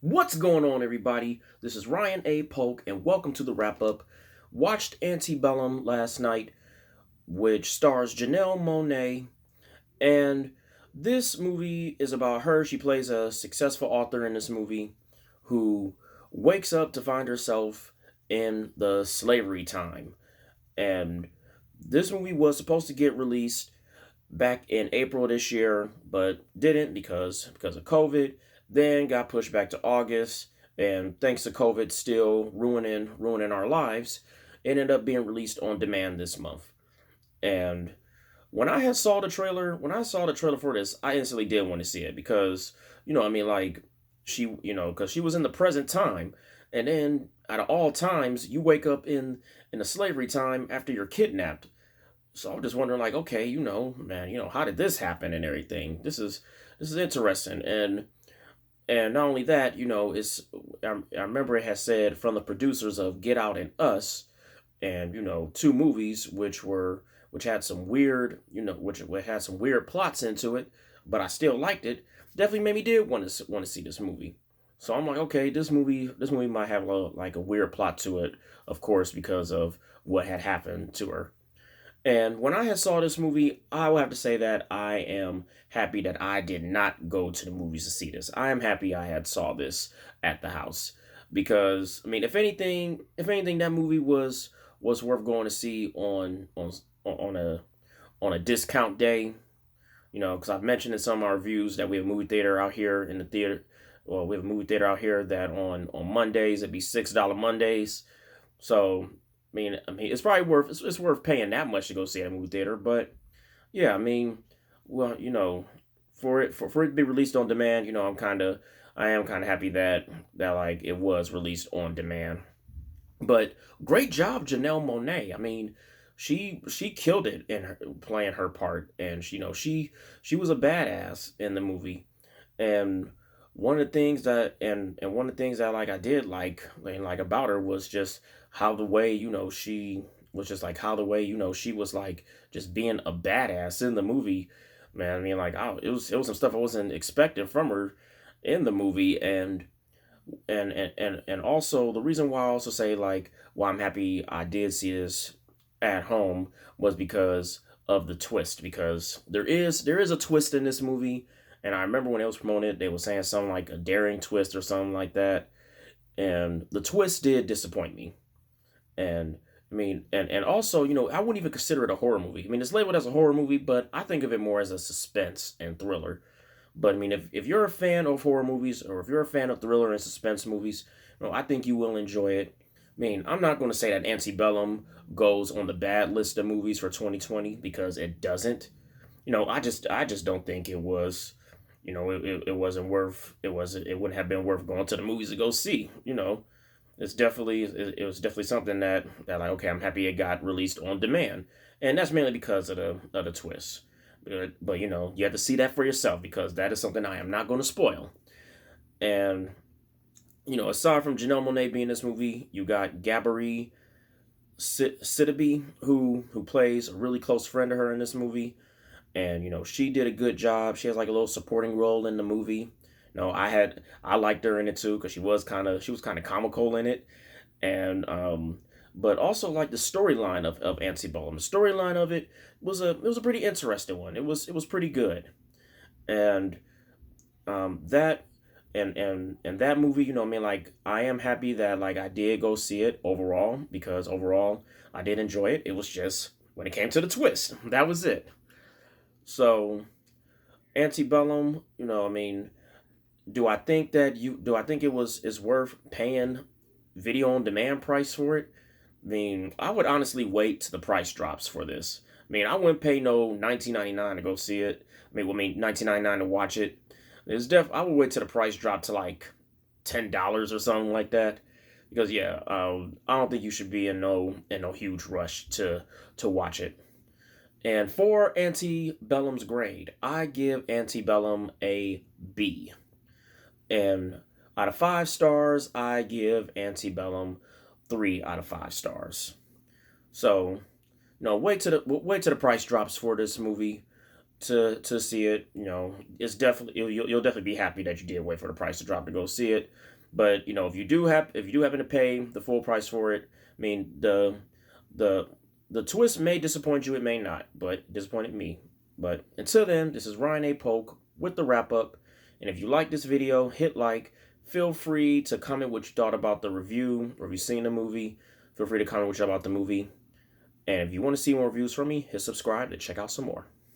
What's going on, everybody? This is Ryan A. Polk, and welcome to the wrap up. Watched Antebellum last night, which stars Janelle Monáe, and this movie is about her. She plays a successful author in this movie who wakes up to find herself in the slavery time. And this movie was supposed to get released back in April this year, but didn't because of COVID. Then got pushed back to August, and thanks to COVID still ruining our lives, it ended up being released on demand this month. And when I saw the trailer for this, I instantly did want to see it because like because she was in the present time, and then out of all times, you wake up in a slavery time after you're kidnapped. So I'm just wondering, like, okay, man, how did this happen and everything? This is interesting, and not only that, I remember it has said from the producers of Get Out and Us, and two movies which had some weird, which had some weird plots into it, but I still liked it. Definitely made me did want to see this movie. So I'm like, okay, this movie might have like a weird plot to it, of course, because of what had happened to her. And when I had saw this movie, I will have to say that I am happy that I did not go to the movies to see this. I am happy I had saw this at the house because I mean, if anything, that movie was worth going to see on a discount day. Because I've mentioned in some of our reviews that we have a movie theater out here in the theater. Well, we have a movie theater out here that on Mondays it'd be $6 Mondays. So it's probably it's worth paying that much to go see a movie theater. But yeah, well, for it to be released on demand, I am kind of happy that like it was released on demand. But great job, Janelle Monáe. She killed it in playing her part, and she was a badass in the movie. And one of the things that like I did like about her was just how the way she was just like how the way she was like just being a badass in the movie. Man, it was some stuff I wasn't expecting from her in the movie, and also the reason why I also say like why I'm happy I did see this at home was because of the twist, because there is a twist in this movie. And I remember when it was promoted they were saying something like a daring twist or something like that, and the twist did disappoint me. And and also, I wouldn't even consider it a horror movie. It's labeled as a horror movie, but I think of it more as a suspense and thriller. But if you're a fan of horror movies, or if you're a fan of thriller and suspense movies, I think you will enjoy it. I'm not going to say that Antebellum goes on the bad list of movies for 2020 because it doesn't. I just don't think it was. It wasn't worth. It wouldn't have been worth going to the movies to go see. It was definitely something that like, okay, I'm happy it got released on demand, and that's mainly because of the twist. But you have to see that for yourself because that is something I am not going to spoil. And aside from Janelle Monáe being in this movie, you got Gabri Sidibe who plays a really close friend of her in this movie, and she did a good job. She has like a little supporting role in the movie. I liked her in it too because she was kind of comical in it, and but also like the storyline of Antebellum. The storyline of it was a pretty interesting one. It was pretty good, and that and that movie, like I am happy that like I did go see it overall because overall I did enjoy it. It was just when it came to the twist, that was it. So Antebellum, do I think it was is worth paying video on demand price for it? I would honestly wait till the price drops for this. I wouldn't pay no 19.99 to go see it. 19.99 to watch it. I would wait till the price dropped to like $10 or something like that. Because yeah, I don't think you should be in no huge rush to watch it. And for Antebellum's grade, I give Antebellum a B. And out of 5 stars, I give Antebellum 3 out of 5 stars. So, wait till the price drops for this movie to see it. It's definitely you'll definitely be happy that you did wait for the price to drop to go see it. But if you do happen to pay the full price for it, I mean the the twist may disappoint you, it may not, but it disappointed me. But until then, this is Ryan A. Polk with the wrap up. And if you like this video, hit like. Feel free to comment what you thought about the review, or if you've seen the movie. Feel free to comment what you thought about the movie. And if you want to see more reviews from me, hit subscribe to check out some more.